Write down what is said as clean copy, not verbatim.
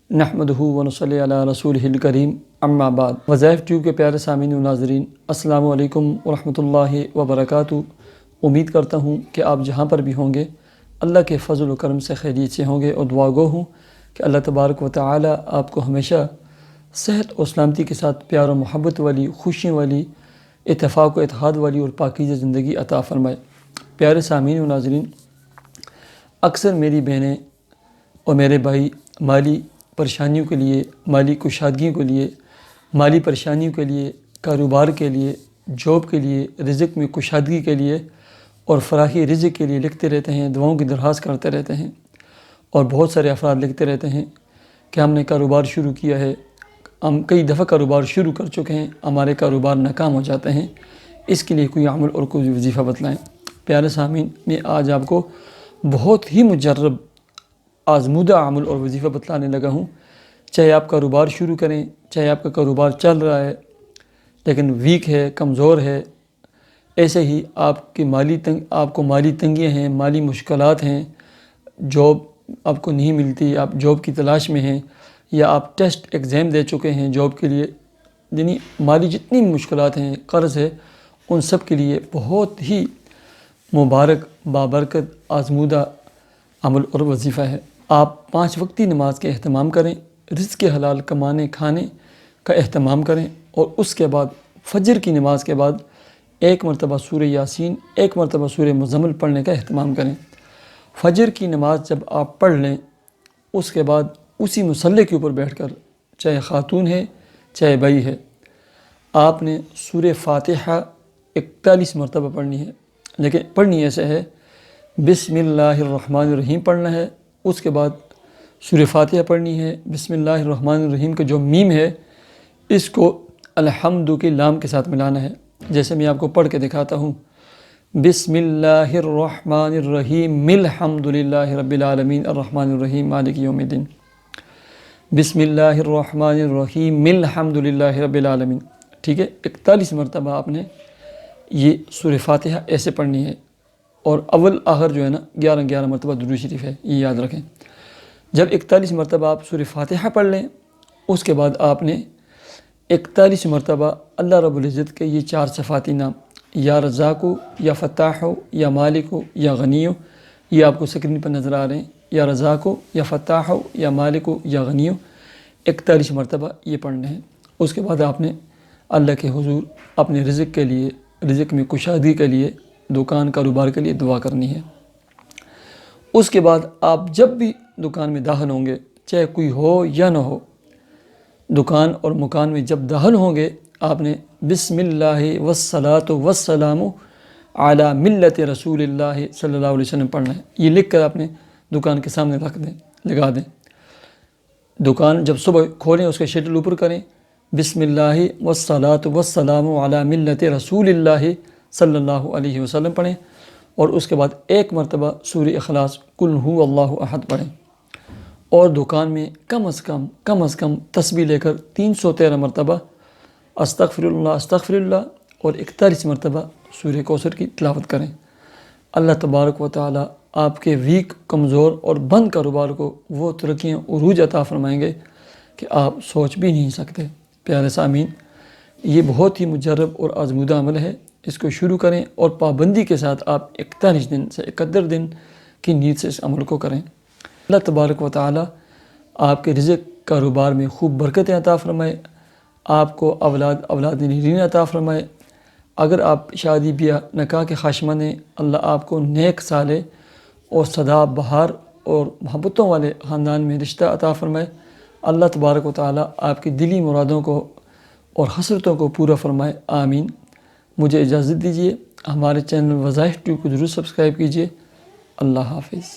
نحمدہ ونصلی علی رسولہ الکریم اما بعد۔ وظائف ٹیوب کے پیارے سامعین و ناظرین، السلام علیکم ورحمۃ اللہ وبرکاتہ۔ امید کرتا ہوں کہ آپ جہاں پر بھی ہوں گے اللہ کے فضل و کرم سے خیریت سے ہوں گے، اور دعا گو ہوں کہ اللہ تبارک و تعالی آپ کو ہمیشہ صحت و سلامتی کے ساتھ پیار و محبت والی، خوشیوں والی، اتفاق و اتحاد والی اور پاکیزہ زندگی عطا فرمائے۔ پیارے سامعین و ناظرین، اکثر میری بہنیں اور میرے بھائی مالی پریشانیوں کے لیے، مالی کشادگیوں کے لیے، مالی پریشانیوں کے لیے، کاروبار کے لیے، جاب کے لیے، رزق میں کشادگی کے لیے اور فراخی رزق کے لیے لکھتے رہتے ہیں، دعاؤں کی درخواست کرتے رہتے ہیں، اور بہت سارے افراد لکھتے رہتے ہیں کہ ہم نے کاروبار شروع کیا ہے، ہم کئی دفعہ کاروبار شروع کر چکے ہیں، ہمارے کاروبار ناکام ہو جاتے ہیں، اس کے لیے کوئی عمل اور کوئی وظیفہ بتلائیں۔ پیارے سامعین، میں آج آپ کو بہت ہی مجرب آزمودہ عمل اور وظیفہ بتلانے لگا ہوں۔ چاہے آپ کاروبار شروع کریں، چاہے آپ کا کاروبار چل رہا ہے لیکن ویک ہے، کمزور ہے، ایسے ہی آپ کو مالی تنگیاں ہیں، مالی مشکلات ہیں، جاب آپ کو نہیں ملتی، آپ جاب کی تلاش میں ہیں، یا آپ ٹیسٹ ایگزام دے چکے ہیں جاب کے لیے، یعنی مالی جتنی مشکلات ہیں، قرض ہے، ان سب کے لیے بہت ہی مبارک بابرکت آزمودہ عمل اور وظیفہ ہے۔ آپ 5 وقتی نماز کے اہتمام کریں، رزق کے حلال کمانے کھانے کا اہتمام کریں، اور اس کے بعد فجر کی نماز کے بعد 1 مرتبہ سورہ یاسین، 1 مرتبہ سورہ مزمل پڑھنے کا اہتمام کریں۔ فجر کی نماز جب آپ پڑھ لیں، اس کے بعد اسی مصلی کے اوپر بیٹھ کر، چاہے خاتون ہے چاہے بھائی ہے، آپ نے سورہ فاتحہ 41 مرتبہ پڑھنی ہے، لیکن پڑھنی ایسے ہے، بسم اللہ الرحمن الرحیم پڑھنا ہے، اس کے بعد سورہ فاتحہ پڑھنی ہے۔ بسم اللہ الرحمن الرحیم کا جو میم ہے، اس کو الحمد کے لام کے ساتھ ملانا ہے، جیسے میں آپ کو پڑھ کے دکھاتا ہوں۔ بسم اللہ الرحمن الرحیم الحمد للہ رب العالمین الرحمن الرحیم مالک یوم الدین۔ بسم اللہ الرحمن الرحیم الحمد للہ رب العالمین، ٹھیک ہے؟ 41 مرتبہ آپ نے یہ سورہ فاتحہ ایسے پڑھنی ہے، اور اول آخر جو ہے نا 11 مرتبہ درود شریف ہے، یہ یاد رکھیں۔ جب 41 مرتبہ آپ سورہ فاتحہ پڑھ لیں، اس کے بعد آپ نے 41 مرتبہ اللہ رب العزت کے یہ 4 صفاتی نام، یا رزاق ہو، یا فتاح ہو، یا مالک ہو، یا غنی ہو، یہ آپ کو سکرین پر نظر آ رہے ہیں، یا رزاق ہو، یا فتاح ہو، یا مالک ہو، یا غنی ہو، 41 مرتبہ یہ پڑھنے ہیں۔ اس کے بعد آپ نے اللہ کے حضور اپنے رزق کے لیے، رزق میں کشادگی کے لیے، دکان کاروبار کے لیے دعا کرنی ہے۔ اس کے بعد آپ جب بھی دکان میں داخل ہوں گے، چاہے کوئی ہو یا نہ ہو، دکان اور مکان میں جب داخل ہوں گے، آپ نے بسم اللہ والصلاۃ والسلام علی ملت رسول اللہ صلی اللہ علیہ وسلم پڑھنا ہے۔ یہ لکھ کر آپ نے دکان کے سامنے لگا دیں۔ دکان جب صبح کھولیں، اس کے شٹر اوپر کریں، بسم اللہ والصلاۃ والسلام علی ملت رسول اللہ صلی اللہ علیہ وسلم پڑھیں، اور اس کے بعد 1 مرتبہ سورہ اخلاص قل هو اللہ احد پڑھیں، اور دکان میں کم از کم تسبیح لے کر 313 مرتبہ استغفر اللہ اور 41 مرتبہ سورہ کوثر کی تلاوت کریں۔ اللہ تبارک و تعالی آپ کے ویک، کمزور اور بند کاروبار کو وہ ترقیاں عروج عطا فرمائیں گے کہ آپ سوچ بھی نہیں سکتے۔ پیارے سامعین، یہ بہت ہی مجرب اور آزمودہ عمل ہے، اس کو شروع کریں، اور پابندی کے ساتھ آپ 41 دن سے 71 دن کی نیت سے اس عمل کو کریں۔ اللہ تبارک و تعالی آپ کے رزق کاروبار میں خوب برکتیں عطا فرمائے، آپ کو اولاد نرین عطا فرمائے۔ اگر آپ شادی بیاہ نکاح کے خواہشمند ہیں، اللہ آپ کو نیک صالح اور سدا بہار اور محبتوں والے خاندان میں رشتہ عطا فرمائے۔ اللہ تبارک و تعالی آپ کی دلی مرادوں کو اور حسرتوں کو پورا فرمائے، آمین۔ مجھے اجازت دیجیے، ہمارے چینل وظائف ٹیوب کو ضرور سبسکرائب کیجیے۔ اللہ حافظ۔